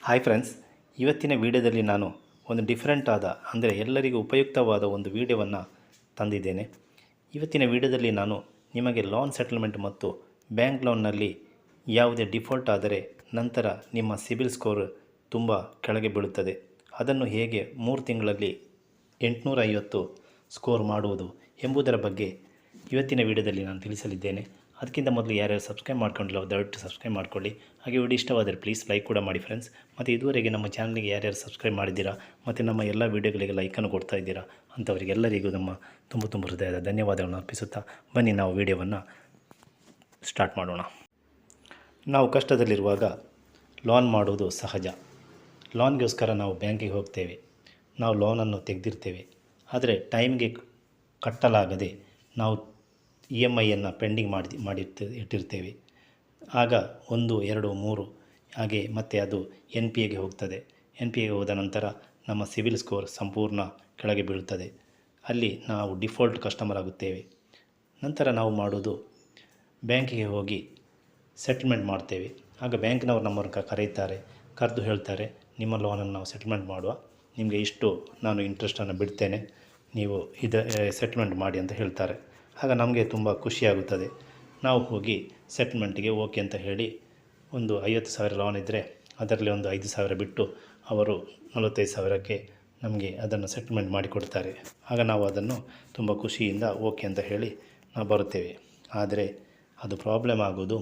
Hi friends, ಇವತ್ತಿನ ವಿಡಿಯೋದಲ್ಲಿ ನಾನು ಒಂದು ಡಿಫ್ರೆಂಟ್ ಆದ ಅಂದರೆ ಎಲ್ಲರಿಗೂ ಉಪಯುಕ್ತವಾದ ಒಂದು ವಿಡಿಯೋವನ್ನು ತಂದಿದ್ದೇನೆ. ಇವತ್ತಿನ ವಿಡಿಯೋದಲ್ಲಿ ನಾನು ನಿಮಗೆ ಲೋನ್ ಸೆಟಲ್ಮೆಂಟ್ ಮತ್ತು ಬ್ಯಾಂಕ್ ಲೋನ್ನಲ್ಲಿ ಯಾವುದೇ ಡಿಫಾಲ್ಟ್ ಆದರೆ ನಂತರ ನಿಮ್ಮ ಸಿಬಿಲ್ ಸ್ಕೋರ್ ತುಂಬ ಕೆಳಗೆ ಬೀಳುತ್ತದೆ, ಅದನ್ನು ಹೇಗೆ 3 ತಿಂಗಳಲ್ಲಿ 850 ಸ್ಕೋರ್ ಮಾಡುವುದು ಎಂಬುದರ ಬಗ್ಗೆ ಇವತ್ತಿನ ವಿಡಿಯೋದಲ್ಲಿ ನಾನು ತಿಳಿಸಲಿದ್ದೇನೆ. ಅದಕ್ಕಿಂತ ಮೊದಲು ಯಾರ್ಯಾರು ಸಬ್ಸ್ಕ್ರೈಬ್ ಮಾಡ್ಕೊಂಡಿಲ್ಲ ದಯವಿಟ್ಟು ಸಬ್ಸ್ಕ್ರೈಬ್ ಮಾಡ್ಕೊಳ್ಳಿ. ಹಾಗೆ ವಿಡಿಯೋ ಇಷ್ಟವಾದರೆ ಪ್ಲೀಸ್ ಲೈಕ್ ಕೂಡ ಮಾಡಿ ಫ್ರೆಂಡ್ಸ್. ಮತ್ತು ಇದುವರೆಗೆ ನಮ್ಮ ಚಾನಲ್ಗೆ ಯಾರ್ಯಾರು ಸಬ್ಸ್ಕ್ರೈಬ್ ಮಾಡಿದ್ದೀರಾ ಮತ್ತು ನಮ್ಮ ಎಲ್ಲ ವೀಡಿಯೋಗಳಿಗೆ ಲೈಕನ್ನು ಕೊಡ್ತಾ ಇದ್ದೀರಾ ಅಂಥವರಿಗೆಲ್ಲರಿಗೂ ನಮ್ಮ ತುಂಬ ಹೃದಯದ ಧನ್ಯವಾದಗಳನ್ನು ಅರ್ಪಿಸುತ್ತಾ ಬನ್ನಿ ನಾವು ವಿಡಿಯೋವನ್ನು ಸ್ಟಾರ್ಟ್ ಮಾಡೋಣ. ನಾವು ಕಷ್ಟದಲ್ಲಿರುವಾಗ ಲೋನ್ ಮಾಡುವುದು ಸಹಜ. ಲೋನ್ಗೋಸ್ಕರ ನಾವು ಬ್ಯಾಂಕಿಗೆ ಹೋಗ್ತೇವೆ, ನಾವು ಲೋನನ್ನು ತೆಗೆದಿರ್ತೇವೆ. ಆದರೆ ಟೈಮ್ಗೆ ಕಟ್ಟಲಾಗದೆ ನಾವು EMIಯನ್ನು ಪೆಂಡಿಂಗ್ ಇಟ್ಟಿರ್ತೇವೆ. ಆಗ 1, 2, 3 ಹಾಗೆ ಮತ್ತೆ ಅದು NPAಗೆ ಹೋಗ್ತದೆ. NPAಗೆ ಹೋದ ನಂತರ ನಮ್ಮ ಸಿವಿಲ್ ಸ್ಕೋರ್ ಸಂಪೂರ್ಣ ಕೆಳಗೆ ಬೀಳುತ್ತದೆ. ಅಲ್ಲಿ ನಾವು ಡಿಫಾಲ್ಟ್ ಕಸ್ಟಮರ್ ಆಗುತ್ತೇವೆ. ನಂತರ ನಾವು ಮಾಡೋದು ಬ್ಯಾಂಕಿಗೆ ಹೋಗಿ ಸೆಟಲ್ಮೆಂಟ್ ಮಾಡ್ತೇವೆ. ಆಗ ಬ್ಯಾಂಕ್ನವರು ನಮ್ಮನ್ನು ಕರೆಯುತ್ತಾರೆ, ಕರೆದು ಹೇಳ್ತಾರೆ, ನಿಮ್ಮ ಲೋನನ್ನು ನಾವು ಸೆಟಲ್ಮೆಂಟ್ ಮಾಡುವ, ನಿಮಗೆ ಇಷ್ಟು ನಾನು ಇಂಟ್ರೆಸ್ಟನ್ನು ಬಿಡ್ತೇನೆ, ನೀವು ಸೆಟಲ್ಮೆಂಟ್ ಮಾಡಿ ಅಂತ ಹೇಳ್ತಾರೆ. ಆಗ ನಮಗೆ ತುಂಬ ಖುಷಿಯಾಗುತ್ತದೆ. ನಾವು ಹೋಗಿ ಸೆಟಲ್ಮೆಂಟಿಗೆ ಓಕೆ ಅಂತ ಹೇಳಿ ಒಂದು 50,000 ಲೋನ್ ಇದ್ದರೆ ಅದರಲ್ಲಿ ಒಂದು 5,000 ಬಿಟ್ಟು ಅವರು 45,000ಕ್ಕೆ ನಮಗೆ ಅದನ್ನು ಸೆಟಲ್ಮೆಂಟ್ ಮಾಡಿಕೊಡ್ತಾರೆ. ಆಗ ನಾವು ಅದನ್ನು ತುಂಬ ಖುಷಿಯಿಂದ ಓಕೆ ಅಂತ ಹೇಳಿ ನಾವು ಬರುತ್ತೇವೆ. ಆದರೆ ಅದು ಪ್ರಾಬ್ಲಮ್ ಆಗೋದು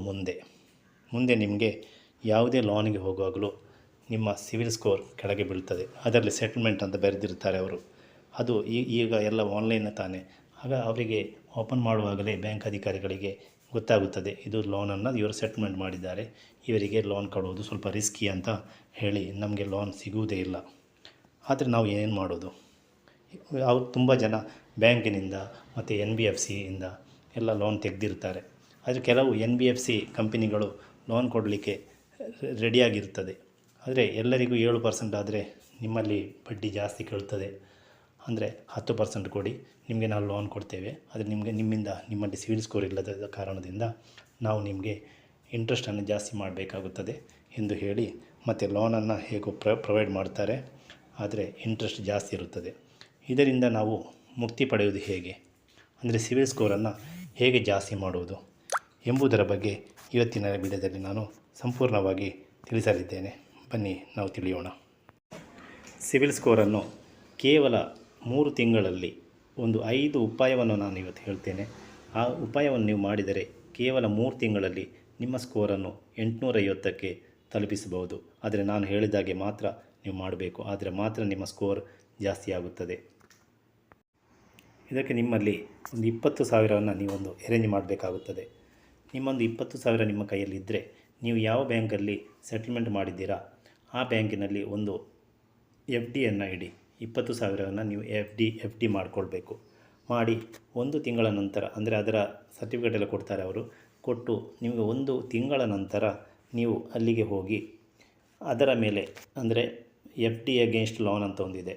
ಮುಂದೆ ನಿಮಗೆ ಯಾವುದೇ ಲೋನಿಗೆ ಹೋಗುವಾಗಲೂ ನಿಮ್ಮ ಸಿವಿಲ್ ಸ್ಕೋರ್ ಕೆಳಗೆ ಬೀಳ್ತದೆ. ಅದರಲ್ಲಿ ಸೆಟಲ್ಮೆಂಟ್ ಅಂತ ಬರೆದಿರ್ತಾರೆ ಅವರು. ಅದು ಈಗ ಎಲ್ಲ ಆನ್ಲೈನ್ ತಾನೇ. ಆಗ ಅವರಿಗೆ ಓಪನ್ ಮಾಡುವಾಗಲೇ ಬ್ಯಾಂಕ್ ಅಧಿಕಾರಿಗಳಿಗೆ ಗೊತ್ತಾಗುತ್ತದೆ, ಇದು ಲೋನನ್ನು ಇವರು ಸೆಟಲ್ಮೆಂಟ್ ಮಾಡಿದ್ದಾರೆ, ಇವರಿಗೆ ಲೋನ್ ಕೊಡುವುದು ಸ್ವಲ್ಪ ರಿಸ್ಕಿ ಅಂತ ಹೇಳಿ ನಮಗೆ ಲೋನ್ ಸಿಗುವುದೇ ಇಲ್ಲ. ಆದರೆ ನಾವು ಏನು ಮಾಡೋದು? ಅವ್ರು ತುಂಬ ಜನ ಬ್ಯಾಂಕಿನಿಂದ ಮತ್ತು NBFCಯಿಂದ ಎಲ್ಲ ಲೋನ್ ತೆಗೆದಿರ್ತಾರೆ. ಆದರೆ ಕೆಲವು NBFC ಕಂಪನಿಗಳು ಲೋನ್ ಕೊಡಲಿಕ್ಕೆ ರೆಡಿಯಾಗಿರ್ತದೆ. ಆದರೆ ಎಲ್ಲರಿಗೂ 7% ಆದರೆ ನಿಮ್ಮಲ್ಲಿ ಬಡ್ಡಿ ಜಾಸ್ತಿ ಕೇಳ್ತದೆ. ಅಂದರೆ 10% ಕೊಡಿ, ನಿಮಗೆ ನಾವು ಲೋನ್ ಕೊಡ್ತೇವೆ. ಆದರೆ ನಿಮ್ಮಲ್ಲಿ ಸಿವಿಲ್ ಸ್ಕೋರ್ ಇಲ್ಲದ ಕಾರಣದಿಂದ ನಾವು ನಿಮಗೆ ಇಂಟ್ರೆಸ್ಟನ್ನು ಜಾಸ್ತಿ ಮಾಡಬೇಕಾಗುತ್ತದೆ ಎಂದು ಹೇಳಿ ಮತ್ತು ಲೋನನ್ನು ಹೇಗೋ ಪ್ರೊವೈಡ್ ಮಾಡ್ತಾರೆ, ಆದರೆ ಇಂಟ್ರೆಸ್ಟ್ ಜಾಸ್ತಿ ಇರುತ್ತದೆ. ಇದರಿಂದ ನಾವು ಮುಕ್ತಿ ಪಡೆಯುವುದು ಹೇಗೆ, ಅಂದರೆ ಸಿವಿಲ್ ಸ್ಕೋರನ್ನು ಹೇಗೆ ಜಾಸ್ತಿ ಮಾಡುವುದು ಎಂಬುದರ ಬಗ್ಗೆ ಇವತ್ತಿನ ವಿಡಿಯೋದಲ್ಲಿ ನಾನು ಸಂಪೂರ್ಣವಾಗಿ ತಿಳಿಸಲಿದ್ದೇನೆ. ಬನ್ನಿ ನಾವು ತಿಳಿಯೋಣ. ಸಿವಿಲ್ ಸ್ಕೋರನ್ನು ಕೇವಲ 3 ತಿಂಗಳಲ್ಲಿ ಒಂದು 5 ಉಪಾಯವನ್ನು ನಾನು ಇವತ್ತು ಹೇಳ್ತೇನೆ. ಆ ಉಪಾಯವನ್ನು ನೀವು ಮಾಡಿದರೆ ಕೇವಲ 3 ತಿಂಗಳಲ್ಲಿ ನಿಮ್ಮ ಸ್ಕೋರನ್ನು 850ಕ್ಕೆ ತಲುಪಿಸಬಹುದು. ಆದರೆ ನಾನು ಹೇಳಿದಾಗೆ ಮಾತ್ರ ನೀವು ಮಾಡಬೇಕು, ಆದರೆ ಮಾತ್ರ ನಿಮ್ಮ ಸ್ಕೋರ್ ಜಾಸ್ತಿ ಆಗುತ್ತದೆ. ಇದಕ್ಕೆ ನಿಮ್ಮಲ್ಲಿ ಒಂದು 20,000ವನ್ನು ನೀವೊಂದು ಅರೇಂಜ್ ಮಾಡಬೇಕಾಗುತ್ತದೆ. ನಿಮ್ಮೊಂದು 20,000 ನಿಮ್ಮ ಕೈಯಲ್ಲಿದ್ದರೆ ನೀವು ಯಾವ ಬ್ಯಾಂಕಲ್ಲಿ ಸೆಟಲ್ಮೆಂಟ್ ಮಾಡಿದ್ದೀರಾ ಆ ಬ್ಯಾಂಕಿನಲ್ಲಿ ಒಂದು FDಯನ್ನು ಇಡಿ. 20,000ವನ್ನು ನೀವು ಎಫ್ ಡಿ ಮಾಡಿಕೊಳ್ಬೇಕು. ಮಾಡಿ 1 ತಿಂಗಳ ನಂತರ, ಅಂದರೆ ಅದರ ಸರ್ಟಿಫಿಕೇಟ್ ಎಲ್ಲ ಕೊಡ್ತಾರೆ ಅವರು, ಕೊಟ್ಟು ನಿಮಗೆ 1 ತಿಂಗಳ ನಂತರ ನೀವು ಅಲ್ಲಿಗೆ ಹೋಗಿ ಅದರ ಮೇಲೆ, ಅಂದರೆ FD ಅಗೇನ್ಸ್ಟ್ ಲೋನ್ ಅಂತ ಒಂದಿದೆ,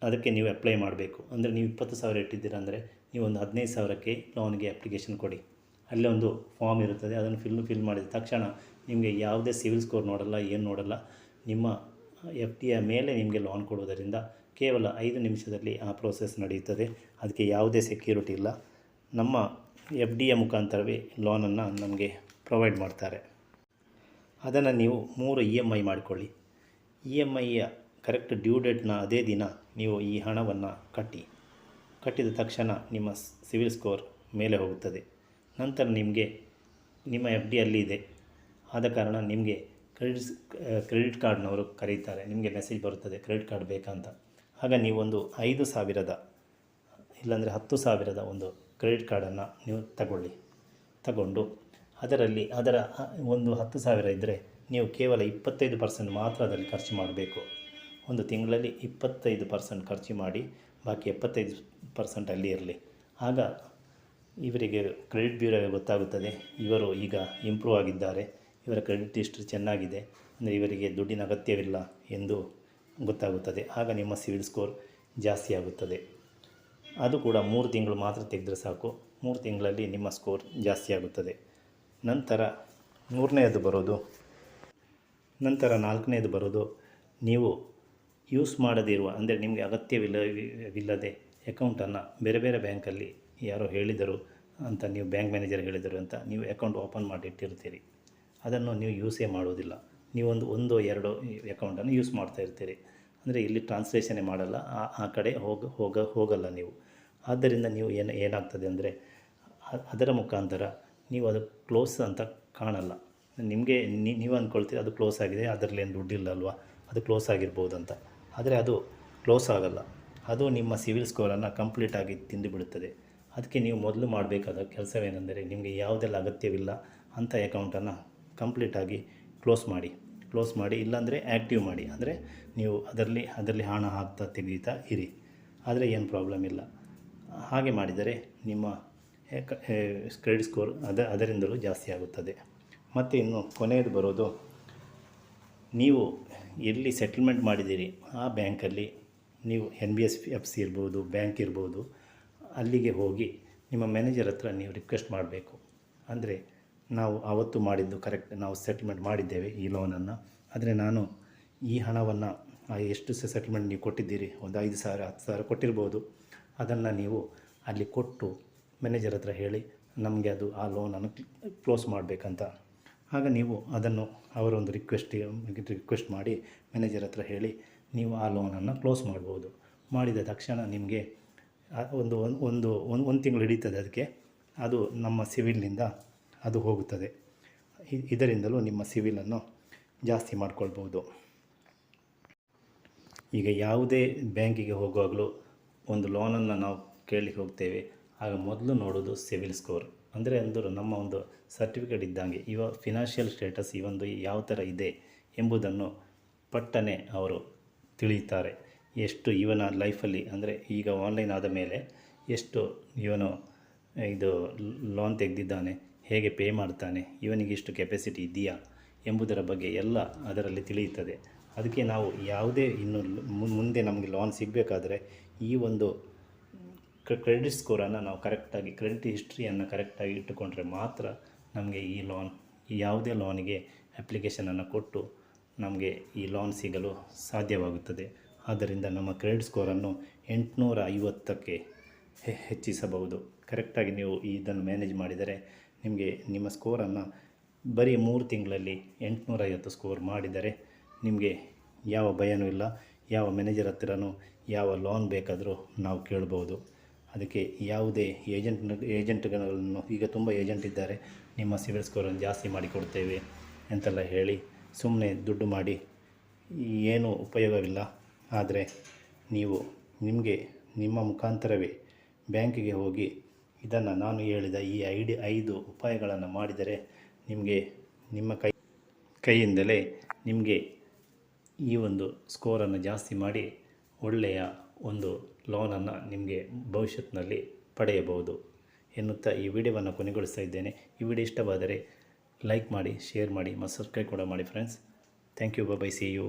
ಅದಕ್ಕೆ ನೀವು ಅಪ್ಲೈ ಮಾಡಬೇಕು. ಅಂದರೆ ನೀವು 20,000 ಇಟ್ಟಿದ್ದೀರ ಅಂದರೆ ನೀವು ಒಂದು 15,000ಕ್ಕೆ ಲೋನ್ಗೆ ಅಪ್ಲಿಕೇಶನ್ ಕೊಡಿ. ಅಲ್ಲೇ ಒಂದು ಫಾರ್ಮ್ ಇರುತ್ತದೆ, ಅದನ್ನು ಫಿಲ್ ಮಾಡಿದ ತಕ್ಷಣ ನಿಮಗೆ ಯಾವುದೇ ಸಿವಿಲ್ ಸ್ಕೋರ್ ನೋಡಲ್ಲ, ಏನು ನೋಡಲ್ಲ, ನಿಮ್ಮ FDಯ ಮೇಲೆ ನಿಮಗೆ ಲೋನ್ ಕೊಡುವುದರಿಂದ ಕೇವಲ 5 ನಿಮಿಷದಲ್ಲಿ ಆ ಪ್ರೋಸೆಸ್ ನಡೆಯುತ್ತದೆ. ಅದಕ್ಕೆ ಯಾವುದೇ ಸೆಕ್ಯೂರಿಟಿ ಇಲ್ಲ. ನಮ್ಮ FDಯ ಮುಖಾಂತರವೇ ಲೋನನ್ನು ನಮಗೆ ಪ್ರೊವೈಡ್ ಮಾಡ್ತಾರೆ. ಅದನ್ನು ನೀವು 3 EMI ಮಾಡಿಕೊಳ್ಳಿ. EMIಯ ಕರೆಕ್ಟ್ ಡ್ಯೂ ಡೇಟ್ನ ಅದೇ ದಿನ ನೀವು ಈ ಹಣವನ್ನು ಕಟ್ಟಿದ ತಕ್ಷಣ ನಿಮ್ಮ ಸಿವಿಲ್ ಸ್ಕೋರ್ ಮೇಲೆ ಹೋಗುತ್ತದೆ. ನಂತರ ನಿಮ್ಮ FD ಅಲ್ಲಿ ಇದೆ, ಆದ ಕಾರಣ ನಿಮಗೆ ಕ್ರೆಡಿಟ್ ಕಾರ್ಡ್ನವರು ಕರೀತಾರೆ, ನಿಮಗೆ ಮೆಸೇಜ್ ಬರುತ್ತದೆ ಕ್ರೆಡಿಟ್ ಕಾರ್ಡ್ ಬೇಕಂತ. ಆಗ ನೀವೊಂದು 5,000 ಇಲ್ಲಾಂದರೆ 10,000 ಒಂದು ಕ್ರೆಡಿಟ್ ಕಾರ್ಡನ್ನು ನೀವು ತಗೊಂಡು ಅದರಲ್ಲಿ ಒಂದು 10,000 ಇದ್ದರೆ ನೀವು ಕೇವಲ 25% ಮಾತ್ರ ಅದರಲ್ಲಿ ಖರ್ಚು ಮಾಡಬೇಕು. ಒಂದು ತಿಂಗಳಲ್ಲಿ 25% ಖರ್ಚು ಮಾಡಿ, ಬಾಕಿ 75% ಅಲ್ಲಿ ಇರಲಿ. ಆಗ ಇವರಿಗೆ ಕ್ರೆಡಿಟ್ ಬ್ಯೂರೋಗೆ ಗೊತ್ತಾಗುತ್ತದೆ, ಇವರು ಈಗ ಇಂಪ್ರೂವ್ ಆಗಿದ್ದಾರೆ, ಇವರ ಕ್ರೆಡಿಟ್ ಹಿಸ್ಟ್ರಿ ಚೆನ್ನಾಗಿದೆ, ಅಂದರೆ ಇವರಿಗೆ ದುಡ್ಡಿನ ಅಗತ್ಯವಿಲ್ಲ ಎಂದು ಗೊತ್ತಾಗುತ್ತದೆ. ಆಗ ನಿಮ್ಮ ಸಿವಿಲ್ ಸ್ಕೋರ್ ಜಾಸ್ತಿ ಆಗುತ್ತದೆ. ಅದು ಕೂಡ 3 ತಿಂಗಳು ಮಾತ್ರ ತೆಗೆದರೆ ಸಾಕು. 3 ತಿಂಗಳಲ್ಲಿ ನಿಮ್ಮ ಸ್ಕೋರ್ ಜಾಸ್ತಿ ಆಗುತ್ತದೆ. ನಂತರ 3ನೇದು ಬರೋದು ನಂತರ ನಾಲ್ಕನೇದು ಬರೋದು, ನೀವು ಯೂಸ್ ಮಾಡದಿರುವ ಅಂದರೆ ನಿಮಗೆ ಅಗತ್ಯವಿಲ್ಲದೆ ಅಕೌಂಟನ್ನು ಬೇರೆ ಬೇರೆ ಬ್ಯಾಂಕಲ್ಲಿ ಯಾರೋ ಹೇಳಿದರು ಅಂತ, ನೀವು ಬ್ಯಾಂಕ್ ಮ್ಯಾನೇಜರ್ ಹೇಳಿದರು ಅಂತ ನೀವು ಅಕೌಂಟ್ ಓಪನ್ ಮಾಡಿ ಇಟ್ಟಿರ್ತೀರಿ. ಅದನ್ನು ನೀವು ಯೂಸೇ ಮಾಡೋದಿಲ್ಲ. ನೀವೊಂದು ಎರಡು ಅಕೌಂಟನ್ನು ಯೂಸ್ ಮಾಡ್ತಾ ಇರ್ತೀರಿ. ಅಂದರೆ ಇಲ್ಲಿ ಟ್ರಾನ್ಸ್ಲೇಷನ್ನೇ ಮಾಡಲ್ಲ, ಆ ಕಡೆ ಹೋಗಲ್ಲ ನೀವು. ಆದ್ದರಿಂದ ನೀವು ಏನಾಗ್ತದೆ ಅಂದರೆ ಅದರ ಮುಖಾಂತರ ನೀವು ಅದು ಕ್ಲೋಸ್ ಅಂತ ಕಾಣಲ್ಲ. ನಿಮಗೆ ನೀವು ಅಂದ್ಕೊಳ್ತೀರಿ ಅದು ಕ್ಲೋಸ್ ಆಗಿದೆ, ಅದರಲ್ಲಿ ಏನು ದುಡ್ಡಿಲ್ಲ ಅಲ್ವಾ, ಅದು ಕ್ಲೋಸ್ ಆಗಿರ್ಬೋದು ಅಂತ. ಆದರೆ ಅದು ಕ್ಲೋಸ್ ಆಗಲ್ಲ. ಅದು ನಿಮ್ಮ ಸಿವಿಲ್ ಸ್ಕೋರನ್ನು ಕಂಪ್ಲೀಟಾಗಿ ತಿಂದುಬಿಡುತ್ತದೆ. ಅದಕ್ಕೆ ನೀವು ಮೊದಲು ಮಾಡಬೇಕಾದ ಕೆಲಸವೇನೆಂದರೆ, ನಿಮಗೆ ಯಾವುದೆಲ್ಲ ಅಗತ್ಯವಿಲ್ಲ ಅಂಥ ಅಕೌಂಟನ್ನು ಕಂಪ್ಲೀಟಾಗಿ ಕ್ಲೋಸ್ ಮಾಡಿ ಇಲ್ಲಾಂದರೆ ಆ್ಯಕ್ಟಿವ್ ಮಾಡಿ. ಅಂದರೆ ನೀವು ಅದರಲ್ಲಿ ಹಣ ಹಾಕ್ತಾ ತೆಗೀತಾ ಇರಿ, ಆದರೆ ಏನು ಪ್ರಾಬ್ಲಮ್ ಇಲ್ಲ. ಹಾಗೆ ಮಾಡಿದರೆ ನಿಮ್ಮ ಕ್ರೆಡಿಟ್ ಸ್ಕೋರ್ ಅದರಿಂದಲೂ ಜಾಸ್ತಿ ಆಗುತ್ತದೆ. ಮತ್ತು ಇನ್ನು ಕೊನೆಯದು ಬರೋದು, ನೀವು ಎಲ್ಲಿ ಸೆಟಲ್ಮೆಂಟ್ ಮಾಡಿದ್ದೀರಿ ಆ ಬ್ಯಾಂಕಲ್ಲಿ ನೀವು NBFC ಇರ್ಬೋದು, ಬ್ಯಾಂಕ್ ಇರ್ಬೋದು, ಅಲ್ಲಿಗೆ ಹೋಗಿ ನಿಮ್ಮ ಮ್ಯಾನೇಜರ್ ಹತ್ರ ನೀವು ರಿಕ್ವೆಸ್ಟ್ ಮಾಡಬೇಕು. ಅಂದರೆ ನಾವು ಆವತ್ತು ಮಾಡಿದ್ದು ಕರೆಕ್ಟ್, ನಾವು ಸೆಟಲ್ಮೆಂಟ್ ಮಾಡಿದ್ದೇವೆ ಈ ಲೋನನ್ನು, ಆದರೆ ನಾನು ಈ ಹಣವನ್ನು ಎಷ್ಟು ಸೆಟಲ್ಮೆಂಟ್ ನೀವು ಕೊಟ್ಟಿದ್ದೀರಿ, ಒಂದು 5,000 10,000 ಕೊಟ್ಟಿರ್ಬೋದು, ಅದನ್ನು ನೀವು ಅಲ್ಲಿ ಕೊಟ್ಟು ಮ್ಯಾನೇಜರ್ ಹತ್ರ ಹೇಳಿ ನಮಗೆ ಆ ಲೋನನ್ನು ಕ್ಲೋಸ್ ಮಾಡಬೇಕಂತ. ಆಗ ನೀವು ಅದನ್ನು ಅವರೊಂದು ರಿಕ್ವೆಸ್ಟ್ ಮಾಡಿ ಮ್ಯಾನೇಜರ್ ಹತ್ರ ಹೇಳಿ ನೀವು ಆ ಲೋನನ್ನು ಕ್ಲೋಸ್ ಮಾಡ್ಬೋದು. ಮಾಡಿದ ತಕ್ಷಣ ನಿಮಗೆ ಒಂದು ತಿಂಗಳು ಹಿಡಿತದೆ ಅದಕ್ಕೆ, ಅದು ನಮ್ಮ ಸಿವಿಲ್ನಿಂದ ಅದು ಹೋಗುತ್ತದೆ. ಇದರಿಂದಲೂ ನಿಮ್ಮ ಸಿವಿಲನ್ನು ಜಾಸ್ತಿ ಮಾಡ್ಕೊಳ್ಬೋದು. ಈಗ ಯಾವುದೇ ಬ್ಯಾಂಕಿಗೆ ಹೋಗುವಾಗಲೂ ಒಂದು ಲೋನನ್ನು ನಾವು ಕೇಳಲಿಕ್ಕೆ ಹೋಗ್ತೇವೆ, ಆಗ ಮೊದಲು ನೋಡೋದು ಸಿವಿಲ್ ಸ್ಕೋರ್. ಅಂದರೆ ನಮ್ಮ ಒಂದು ಸರ್ಟಿಫಿಕೇಟ್ ಇದ್ದಂಗೆ ಫಿನಾನ್ಷಿಯಲ್ ಸ್ಟೇಟಸ್ ಯಾವ ಥರ ಇದೆ ಎಂಬುದನ್ನು ಪಟ್ಟನೆ ಅವರು ತಿಳಿಯುತ್ತಾರೆ. ಎಷ್ಟು ಇವನ ಲೈಫಲ್ಲಿ, ಅಂದರೆ ಈಗ ಆನ್ಲೈನ್ ಆದ ಮೇಲೆ ಎಷ್ಟು ಇವನು ಇದು ಲೋನ್ ತೆಗೆದಿದ್ದಾನೆ, ಹೇಗೆ ಪೇ ಮಾಡ್ತಾನೆ, ಇವನಿಗೆ ಇಷ್ಟು ಕೆಪಾಸಿಟಿ ಇದೆಯಾ ಎಂಬುದರ ಬಗ್ಗೆ ಎಲ್ಲ ಅದರಲ್ಲಿ ತಿಳಿಯುತ್ತದೆ. ಅದಕ್ಕೆ ನಾವು ಯಾವುದೇ ಇನ್ನು ಮುಂದೆ ನಮಗೆ ಲೋನ್ ಸಿಗಬೇಕಾದ್ರೆ ಈ ಒಂದು ಕ್ರೆಡಿಟ್ ಸ್ಕೋರನ್ನು ನಾವು ಕರೆಕ್ಟಾಗಿ, ಕ್ರೆಡಿಟ್ ಹಿಸ್ಟ್ರಿಯನ್ನು ಕರೆಕ್ಟಾಗಿ ಇಟ್ಟುಕೊಂಡ್ರೆ ಮಾತ್ರ ನಮಗೆ ಯಾವುದೇ ಲೋನಿಗೆ ಅಪ್ಲಿಕೇಶನನ್ನು ಕೊಟ್ಟು ನಮಗೆ ಈ ಲೋನ್ ಸಿಗಲು ಸಾಧ್ಯವಾಗುತ್ತದೆ. ಆದ್ದರಿಂದ ನಮ್ಮ ಕ್ರೆಡಿಟ್ ಸ್ಕೋರನ್ನು 850ಕ್ಕೆ ಹೆಚ್ಚಿಸಬಹುದು. ಕರೆಕ್ಟಾಗಿ ನೀವು ಇದನ್ನು ಮ್ಯಾನೇಜ್ ಮಾಡಿದರೆ ನಿಮಗೆ ನಿಮ್ಮ ಸ್ಕೋರನ್ನು ಬರೀ 3 ತಿಂಗಳಲ್ಲಿ 850 ಸ್ಕೋರ್ ಮಾಡಿದರೆ ನಿಮಗೆ ಯಾವ ಭಯನೂ ಇಲ್ಲ. ಯಾವ ಮ್ಯಾನೇಜರ್ ಹತ್ತಿರನೂ ಯಾವ ಲೋನ್ ಬೇಕಾದರೂ ನಾವು ಕೇಳ್ಬೋದು. ಅದಕ್ಕೆ ಯಾವುದೇ ಏಜೆಂಟ್ಗಳನ್ನು, ಈಗ ತುಂಬ ಏಜೆಂಟ್ ಇದ್ದಾರೆ, ನಿಮ್ಮ ಸಿವಿಲ್ ಸ್ಕೋರನ್ನು ಜಾಸ್ತಿ ಮಾಡಿಕೊಡ್ತೇವೆ ಅಂತೆಲ್ಲ ಹೇಳಿ ಸುಮ್ಮನೆ ದುಡ್ಡು ಮಾಡಿ ಏನೂ ಉಪಯೋಗವಿಲ್ಲ. ಆದರೆ ನೀವು ನಿಮ್ಮ ಮುಖಾಂತರವೇ ಬ್ಯಾಂಕಿಗೆ ಹೋಗಿ ಇದನ್ನು ನಾನು ಹೇಳಿದ ಈ 5 ಉಪಾಯಗಳನ್ನು ಮಾಡಿದರೆ ನಿಮಗೆ ನಿಮ್ಮ ಕೈಯಿಂದಲೇ ನಿಮಗೆ ಈ ಒಂದು ಸ್ಕೋರನ್ನು ಜಾಸ್ತಿ ಮಾಡಿ ಒಳ್ಳೆಯ ಒಂದು ಲೋನನ್ನು ನಿಮಗೆ ಭವಿಷ್ಯತ್ತಿನಲ್ಲಿ ಪಡೆಯಬಹುದು ಎನ್ನುತ್ತಾ ಈ ವಿಡಿಯೋವನ್ನು ಕೊನೆಗೊಳಿಸ್ತಾ ಇದ್ದೇನೆ. ಈ ವಿಡಿಯೋ ಇಷ್ಟವಾದರೆ ಲೈಕ್ ಮಾಡಿ, ಶೇರ್ ಮಾಡಿ ಮತ್ತು ಸಬ್ಸ್ಕ್ರೈಬ್ ಕೂಡ ಮಾಡಿ friends. Thank you. Bye. See you.